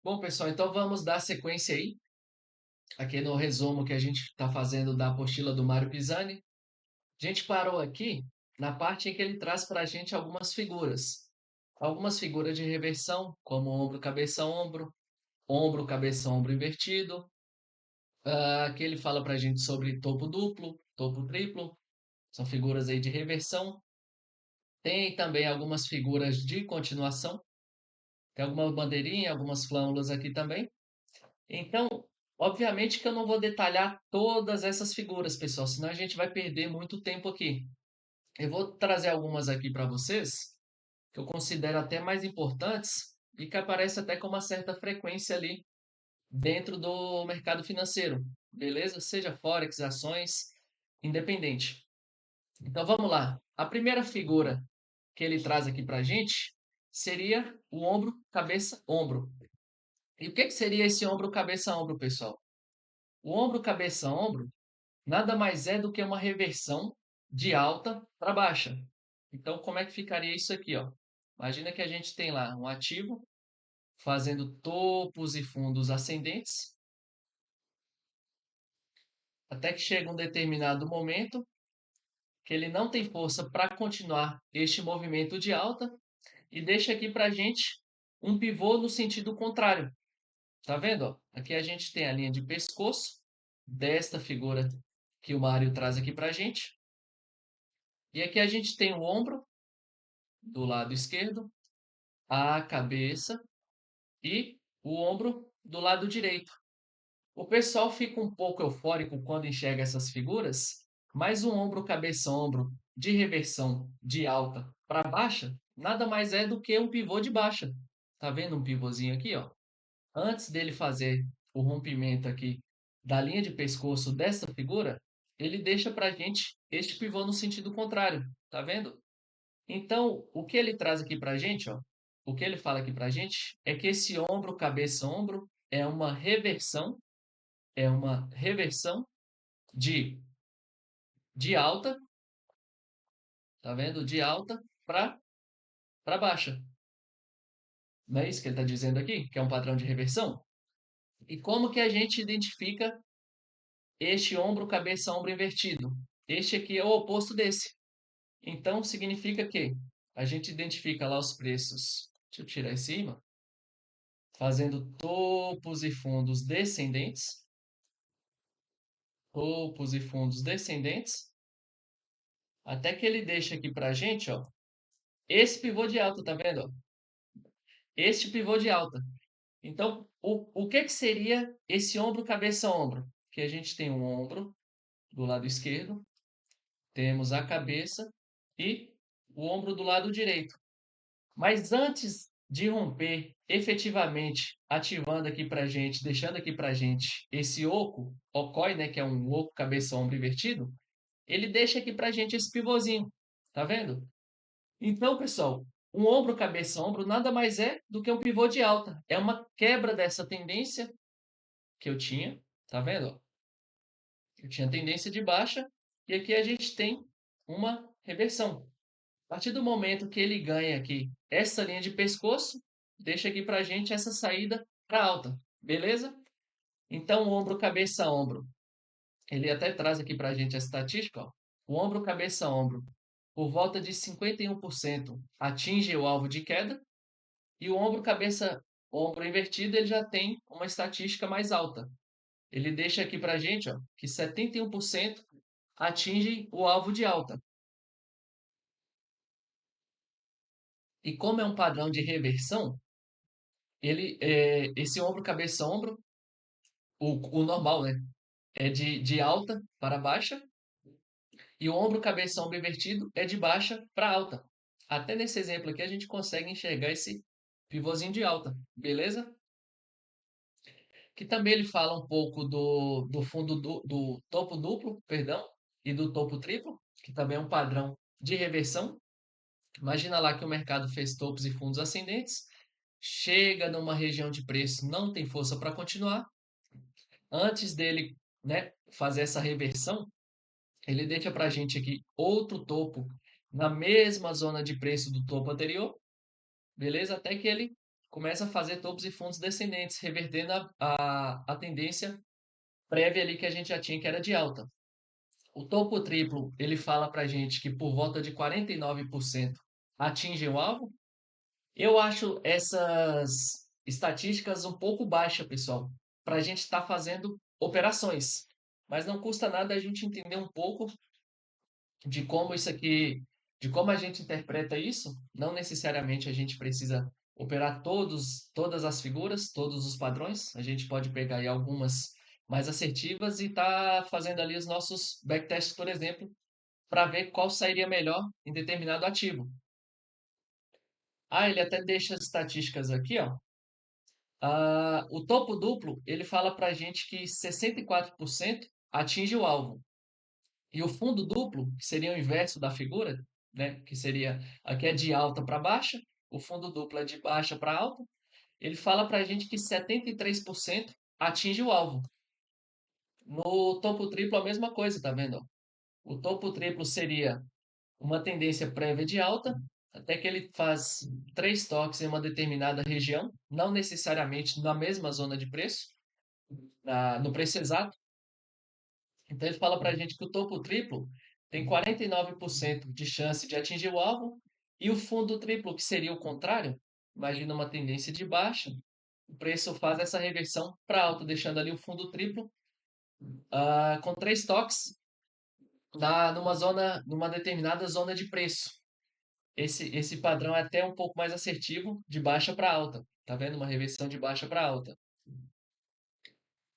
Bom, pessoal, então vamos dar sequência aí, aqui no resumo que a gente está fazendo da apostila do Mário Pisani. A gente parou aqui na parte em que ele traz para a gente algumas figuras. Algumas figuras de reversão, como ombro, cabeça, ombro, cabeça, ombro invertido. Aqui ele fala para a gente sobre topo duplo, topo triplo. São figuras aí de reversão. Tem também algumas figuras de continuação. Tem alguma bandeirinha, algumas flâmulas aqui também. Então, obviamente que eu não vou detalhar todas essas figuras, pessoal, senão a gente vai perder muito tempo aqui. Eu vou trazer algumas aqui para vocês, que eu considero até mais importantes e que aparecem até com uma certa frequência ali dentro do mercado financeiro, beleza? Seja Forex, ações, independente. Então vamos lá. A primeira figura que ele traz aqui para a gente seria o ombro, cabeça, ombro. E o que seria esse ombro, cabeça, ombro, pessoal? O ombro, cabeça, ombro nada mais é do que uma reversão de alta para baixa. Então, como é que ficaria isso aqui, ó? Imagina que a gente tem lá um ativo fazendo topos e fundos ascendentes, até que chega um determinado momento que ele não tem força para continuar este movimento de alta e deixa aqui para a gente um pivô no sentido contrário. Tá vendo? Ó? Aqui a gente tem a linha de pescoço desta figura que o Mário traz aqui para a gente. E aqui a gente tem o ombro do lado esquerdo, a cabeça e o ombro do lado direito. O pessoal fica um pouco eufórico quando enxerga essas figuras, mas o ombro, cabeça, ombro de reversão de alta para baixa nada mais é do que um pivô de baixa. Tá vendo um pivôzinho aqui, ó? Antes dele fazer o rompimento aqui da linha de pescoço dessa figura, ele deixa para a gente este pivô no sentido contrário. Tá vendo? Então, o que ele traz aqui para a gente, ó, o que ele fala aqui para a gente é que esse ombro, cabeça, ombro é uma reversão de, de alta, tá vendo? De alta para baixa. Não é isso que ele está dizendo aqui? Que é um padrão de reversão? E como que a gente identifica este ombro, cabeça, ombro invertido? Este aqui é o oposto desse. Então, significa que a gente identifica lá os preços. Deixa eu tirar esse imã. Fazendo topos e fundos descendentes, topos e fundos descendentes, até que ele deixa aqui para a gente, ó, esse pivô de alta, tá vendo? Ó? Este pivô de alta. Então, o que seria esse ombro, cabeça, ombro? Que a gente tem um ombro do lado esquerdo, temos a cabeça e o ombro do lado direito. Mas antes de romper, efetivamente ativando aqui para gente, deixando aqui para gente esse oco, ocói, né, que é um oco cabeça-ombro invertido, ele deixa aqui para gente esse pivôzinho. Tá vendo? Então, pessoal, um ombro, cabeça, ombro nada mais é do que um pivô de alta. É uma quebra dessa tendência que eu tinha. Tá vendo? Eu tinha tendência de baixa e aqui a gente tem uma reversão. A partir do momento que ele ganha aqui essa linha de pescoço, deixa aqui para a gente essa saída para alta, beleza? Então, o ombro, cabeça, ombro. Ele até traz aqui para a gente a estatística. Ó. O ombro, cabeça, ombro, por volta de 51% atinge o alvo de queda. E o ombro, cabeça, ombro invertido, ele já tem uma estatística mais alta. Ele deixa aqui para a gente ó, que 71% atinge o alvo de alta. E como é um padrão de reversão, esse ombro, cabeça, ombro, o normal, né? É de alta para baixa. E o ombro, cabeça, ombro invertido é de baixa para alta. Até nesse exemplo aqui a gente consegue enxergar esse pivôzinho de alta, beleza? Que também ele fala um pouco do fundo do topo duplo, perdão, e do topo triplo, que também é um padrão de reversão. Imagina lá que o mercado fez topos e fundos ascendentes, chega numa região de preço, não tem força para continuar. Antes dele, né, fazer essa reversão, ele deixa para a gente aqui outro topo na mesma zona de preço do topo anterior, beleza? Até que ele começa a fazer topos e fundos descendentes, revertendo a tendência prévia ali que a gente já tinha, que era de alta. O topo triplo, ele fala para a gente que por volta de 49% atinge o alvo. Eu acho essas estatísticas um pouco baixas, pessoal, para a gente estar fazendo operações. Mas não custa nada a gente entender um pouco de como isso aqui, de como a gente interpreta isso. Não necessariamente a gente precisa operar todas as figuras, todos os padrões. A gente pode pegar aí algumas mais assertivas e tá fazendo ali os nossos backtests, por exemplo, para ver qual sairia melhor em determinado ativo. Ah, ele até deixa as estatísticas aqui, ó. O topo duplo, ele fala para a gente que 64% atinge o alvo. E o fundo duplo, que seria o inverso da figura, né, que seria aqui é de alta para baixa, o fundo duplo é de baixa para alta, ele fala para a gente que 73% atinge o alvo. No topo triplo, a mesma coisa, tá vendo? O topo triplo seria uma tendência prévia de alta, até que ele faz 3 toques em uma determinada região, não necessariamente na mesma zona de preço, no preço exato. Então ele fala para a gente que o topo triplo tem 49% de chance de atingir o alvo, e o fundo triplo, que seria o contrário, imagina uma tendência de baixa, o preço faz essa reversão para alta, deixando ali o fundo triplo com 3 toques numa determinada zona de preço. Esse padrão é até um pouco mais assertivo, de baixa para alta. Tá vendo? Uma reversão de baixa para alta.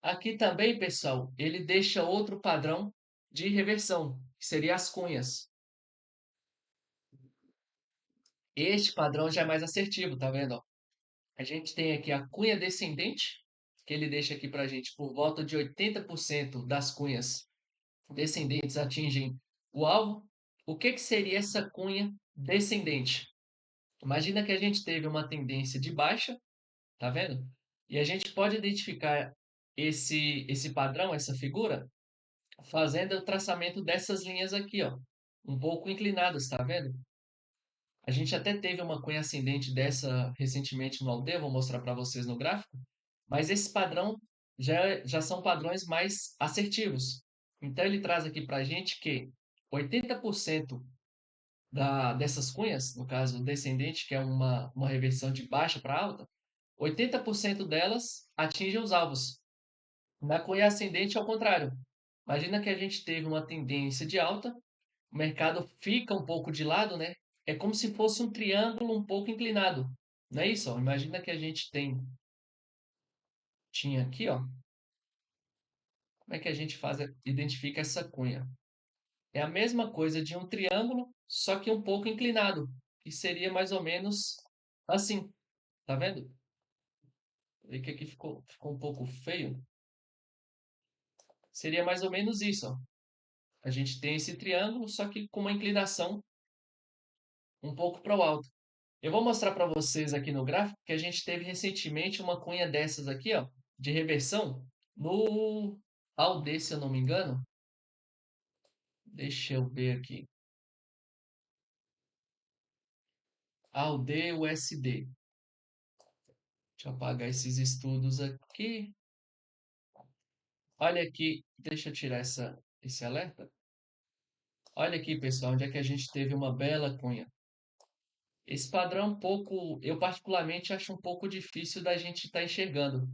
Aqui também, pessoal, ele deixa outro padrão de reversão, que seria as cunhas. Este padrão já é mais assertivo, tá vendo? Ó? A gente tem aqui a cunha descendente, que ele deixa aqui para a gente por volta de 80% das cunhas descendentes atingem o alvo. O que, que seria essa cunha descendente? Imagina que a gente teve uma tendência de baixa, tá vendo? E a gente pode identificar esse padrão, essa figura, fazendo o traçamento dessas linhas aqui, ó, um pouco inclinadas, tá vendo? A gente até teve uma cunha ascendente dessa recentemente no Aldeia, vou mostrar para vocês no gráfico, mas esse padrão já são padrões mais assertivos. Então ele traz aqui para a gente que 80% dessas cunhas, no caso descendente, que é uma reversão de baixa para alta, 80% delas atingem os alvos. Na cunha ascendente, ao contrário. Imagina que a gente teve uma tendência de alta, o mercado fica um pouco de lado, né? É como se fosse um triângulo um pouco inclinado. Não é isso? Ó? Imagina que a gente tinha aqui, ó. Como é que a gente identifica essa cunha? É a mesma coisa de um triângulo, só que um pouco inclinado, que seria mais ou menos assim. Tá vendo? Vê que aqui ficou um pouco feio. Seria mais ou menos isso, ó. A gente tem esse triângulo, só que com uma inclinação um pouco para o alto. Eu vou mostrar para vocês aqui no gráfico que a gente teve recentemente uma cunha dessas aqui, ó, de reversão no AUD, se eu não me engano. Deixa eu ver aqui. AUD USD. Deixa eu apagar esses estudos aqui. Olha aqui, deixa eu tirar esse alerta. Olha aqui, pessoal, onde é que a gente teve uma bela cunha. Esse padrão é um pouco, eu particularmente acho um pouco difícil da gente estar enxergando.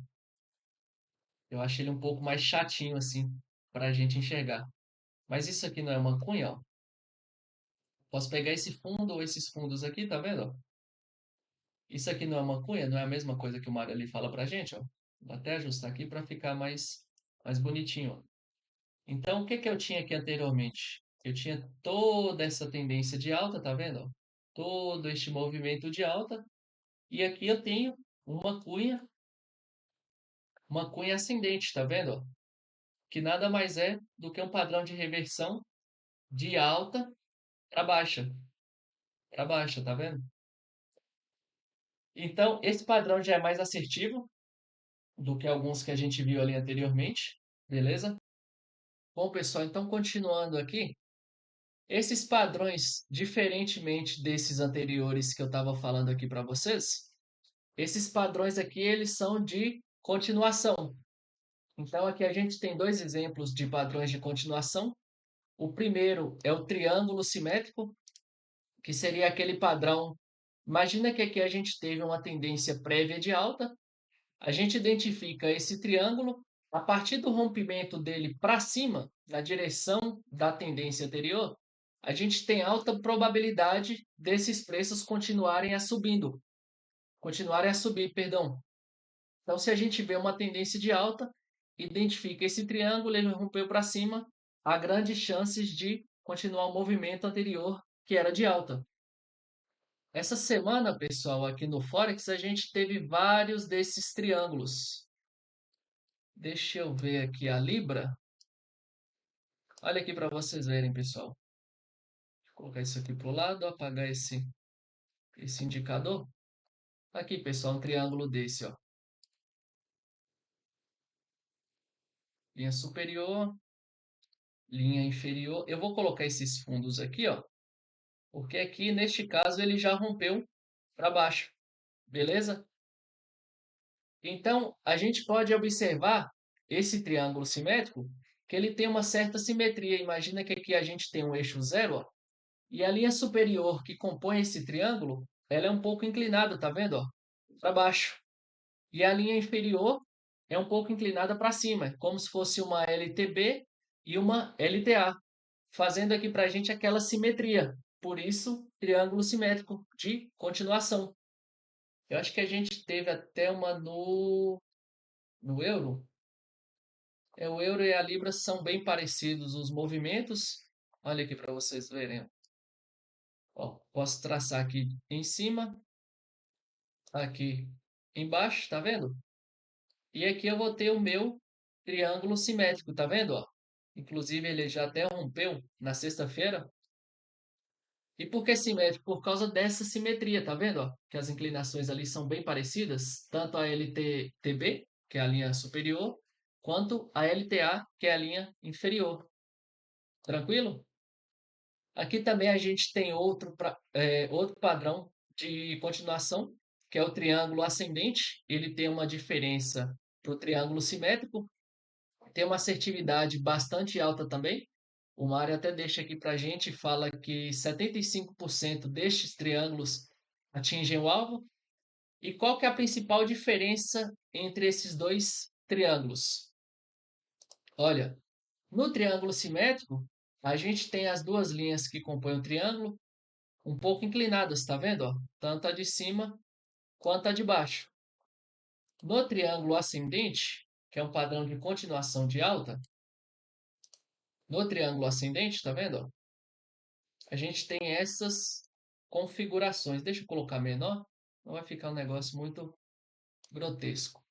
Eu acho ele um pouco mais chatinho assim para a gente enxergar. Mas isso aqui não é uma cunha, ó. Posso pegar esse fundo ou esses fundos aqui, tá vendo? Ó? Isso aqui não é uma cunha, não é a mesma coisa que o Mário ali fala pra gente, ó. Vou até ajustar aqui para ficar mais bonitinho, ó. Então, o que que eu tinha aqui anteriormente? Eu tinha toda essa tendência de alta, tá vendo? Ó? Todo este movimento de alta. E aqui eu tenho uma cunha ascendente, tá vendo? Ó? Que nada mais é do que um padrão de reversão de alta para baixa, tá vendo? Então, esse padrão já é mais assertivo do que alguns que a gente viu ali anteriormente, beleza? Bom, pessoal, então continuando aqui, esses padrões, diferentemente desses anteriores que eu estava falando aqui para vocês, Esses padrões aqui, eles são de continuação. Então, aqui a gente tem dois exemplos de padrões de continuação. O primeiro é o triângulo simétrico, que seria aquele padrão. Imagina que aqui a gente teve uma tendência prévia de alta, a gente identifica esse triângulo, a partir do rompimento dele para cima, na direção da tendência anterior, a gente tem alta probabilidade desses preços continuarem a subir, perdão. Então, se a gente vê uma tendência de alta, identifica esse triângulo, ele rompeu para cima, há grandes chances de continuar o movimento anterior, que era de alta. Essa semana, pessoal, aqui no Forex, a gente teve vários desses triângulos. Deixa eu ver aqui a Libra. Olha aqui para vocês verem, pessoal. Vou colocar isso aqui para o lado, apagar esse indicador. Aqui, pessoal, um triângulo desse, ó. Linha superior, linha inferior. Eu vou colocar esses fundos aqui, ó, porque aqui, neste caso, ele já rompeu para baixo, beleza? Então, a gente pode observar esse triângulo simétrico, que ele tem uma certa simetria. Imagina que aqui a gente tem um eixo zero, ó, e a linha superior que compõe esse triângulo, ela é um pouco inclinada, tá vendo, ó, para baixo. E a linha inferior é um pouco inclinada para cima, como se fosse uma LTB e uma LTA, fazendo aqui para a gente aquela simetria. Por isso, triângulo simétrico de continuação. Eu acho que a gente teve até uma no euro. O euro e a libra são bem parecidos os movimentos. Olha aqui para vocês verem. Ó, posso traçar aqui em cima, aqui embaixo, tá vendo? E aqui eu vou ter o meu triângulo simétrico, tá vendo? Ó? Inclusive ele já até rompeu na sexta-feira. E por que simétrico? Por causa dessa simetria, tá vendo? Ó? Que as inclinações ali são bem parecidas, tanto a LTB, que é a linha superior, quanto a LTA, que é a linha inferior. Tranquilo? Aqui também a gente tem outro padrão de continuação, que é o triângulo ascendente. Ele tem uma diferença para o triângulo simétrico, tem uma assertividade bastante alta também. O Mário até deixa aqui para a gente, fala que 75% destes triângulos atingem o alvo. E qual que é a principal diferença entre esses dois triângulos? Olha, no triângulo simétrico, a gente tem as duas linhas que compõem o triângulo um pouco inclinadas, tá vendo? Ó? Tanto a de cima quanto a de baixo. No triângulo ascendente, que é um padrão de continuação de alta, no triângulo ascendente, tá vendo? Ó? A gente tem essas configurações. Deixa eu colocar menor, não vai ficar um negócio muito grotesco.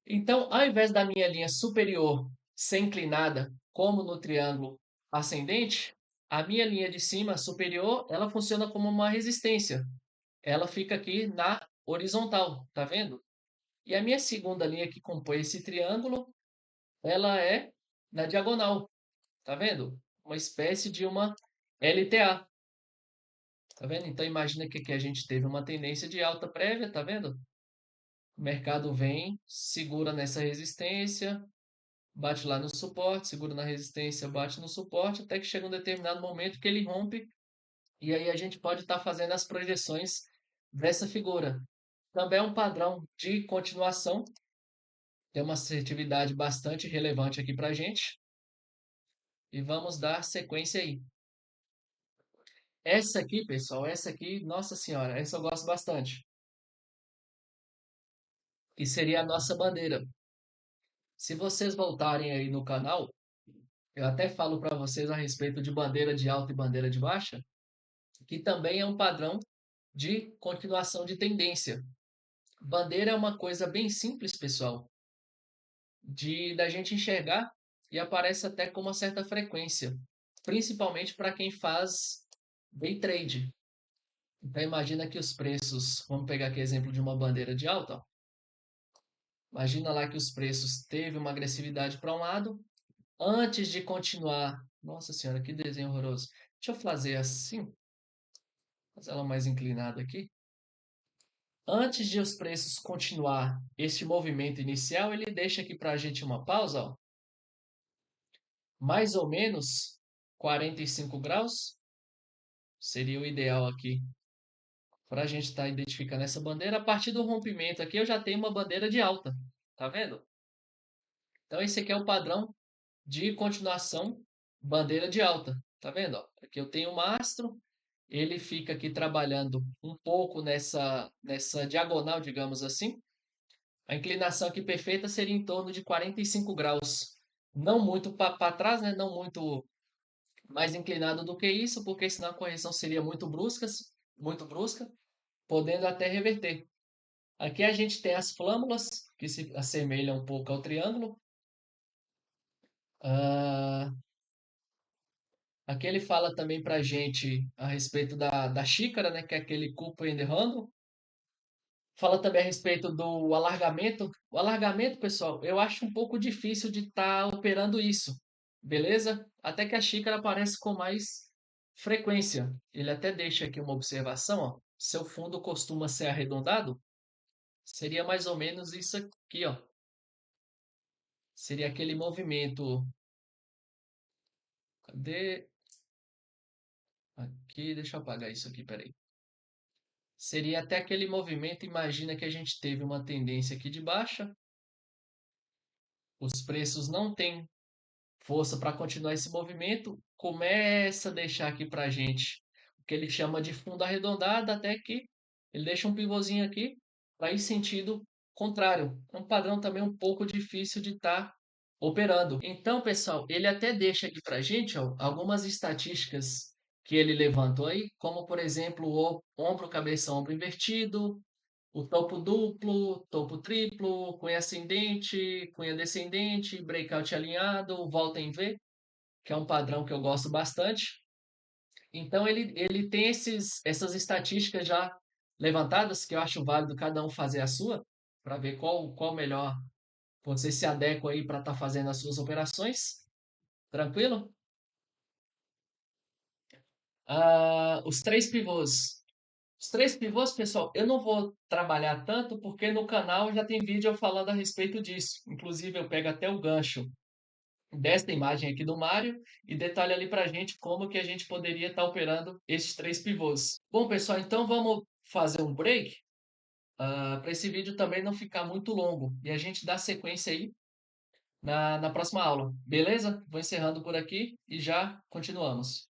Então, ao invés da minha linha superior ser inclinada, como no triângulo ascendente, a minha linha de cima superior, ela funciona como uma resistência. Ela fica aqui na horizontal, tá vendo? E a minha segunda linha que compõe esse triângulo, ela é na diagonal, tá vendo? Uma espécie de uma LTA, tá vendo? Então imagina que aqui a gente teve uma tendência de alta prévia, tá vendo? O mercado vem, segura nessa resistência, bate lá no suporte, segura na resistência, bate no suporte, até que chega um determinado momento que ele rompe, e aí a gente pode estar fazendo as projeções dessa figura. Também é um padrão de continuação, tem uma assertividade bastante relevante aqui para a gente, e vamos dar sequência aí. Essa aqui, pessoal, essa aqui, nossa senhora, essa eu gosto bastante. Que seria a nossa bandeira. Se vocês voltarem aí no canal, eu até falo para vocês a respeito de bandeira de alta e bandeira de baixa, que também é um padrão de continuação de tendência. Bandeira é uma coisa bem simples, pessoal, de da gente enxergar e aparece até com uma certa frequência, principalmente para quem faz day trade. Então imagina que os preços, vamos pegar aqui exemplo de uma bandeira de alta, ó. Imagina lá que os preços teve uma agressividade para um lado, antes de continuar. Nossa senhora, que desenho horroroso. Deixa eu fazer assim, fazer ela mais inclinada aqui. Antes de os preços continuar este movimento inicial, ele deixa aqui para a gente uma pausa, ó, mais ou menos 45 graus seria o ideal aqui para a gente estar identificando essa bandeira. A partir do rompimento aqui, eu já tenho uma bandeira de alta, tá vendo? Então, esse aqui é o padrão de continuação, bandeira de alta, tá vendo? Ó, aqui eu tenho o mastro, ele fica aqui trabalhando um pouco nessa diagonal, digamos assim. A inclinação aqui perfeita seria em torno de 45 graus. Não muito para trás, né? Não muito mais inclinado do que isso, porque senão a correção seria muito brusca, podendo até reverter. Aqui a gente tem as flâmulas, que se assemelham um pouco ao triângulo. Ah, aqui ele fala também para a gente a respeito da xícara, né, que é aquele cup and handle. Fala também a respeito do alargamento. O alargamento, pessoal, eu acho um pouco difícil de estar operando isso, beleza? Até que a xícara aparece com mais frequência. Ele até deixa aqui uma observação, ó. Seu fundo costuma ser arredondado. Seria mais ou menos isso aqui, ó. Seria aquele movimento. Cadê? Aqui, deixa eu apagar isso aqui, peraí. Seria até aquele movimento. Imagina que a gente teve uma tendência aqui de baixa. Os preços não têm força para continuar esse movimento, começa a deixar aqui para a gente o que ele chama de fundo arredondado, até que ele deixa um pivôzinho aqui para ir sentido contrário. É um padrão também um pouco difícil de estar operando. Então, pessoal, ele até deixa aqui para a gente ó, algumas estatísticas que ele levantou aí, como por exemplo o ombro, cabeça, ombro invertido, o topo duplo, topo triplo, cunha ascendente, cunha descendente, breakout alinhado, volta em V, que é um padrão que eu gosto bastante. Então ele tem essas estatísticas já levantadas, que eu acho válido cada um fazer a sua, para ver qual melhor você se adequa aí para estar fazendo as suas operações. Tranquilo? Os três pivôs. Os três pivôs, pessoal, eu não vou trabalhar tanto porque no canal já tem vídeo eu falando a respeito disso. Inclusive, eu pego até o gancho desta imagem aqui do Mário e detalhe ali para a gente como que a gente poderia estar operando esses três pivôs. Bom, pessoal, então vamos fazer um break para esse vídeo também não ficar muito longo e a gente dá sequência aí na próxima aula. Beleza? Vou encerrando por aqui e já continuamos.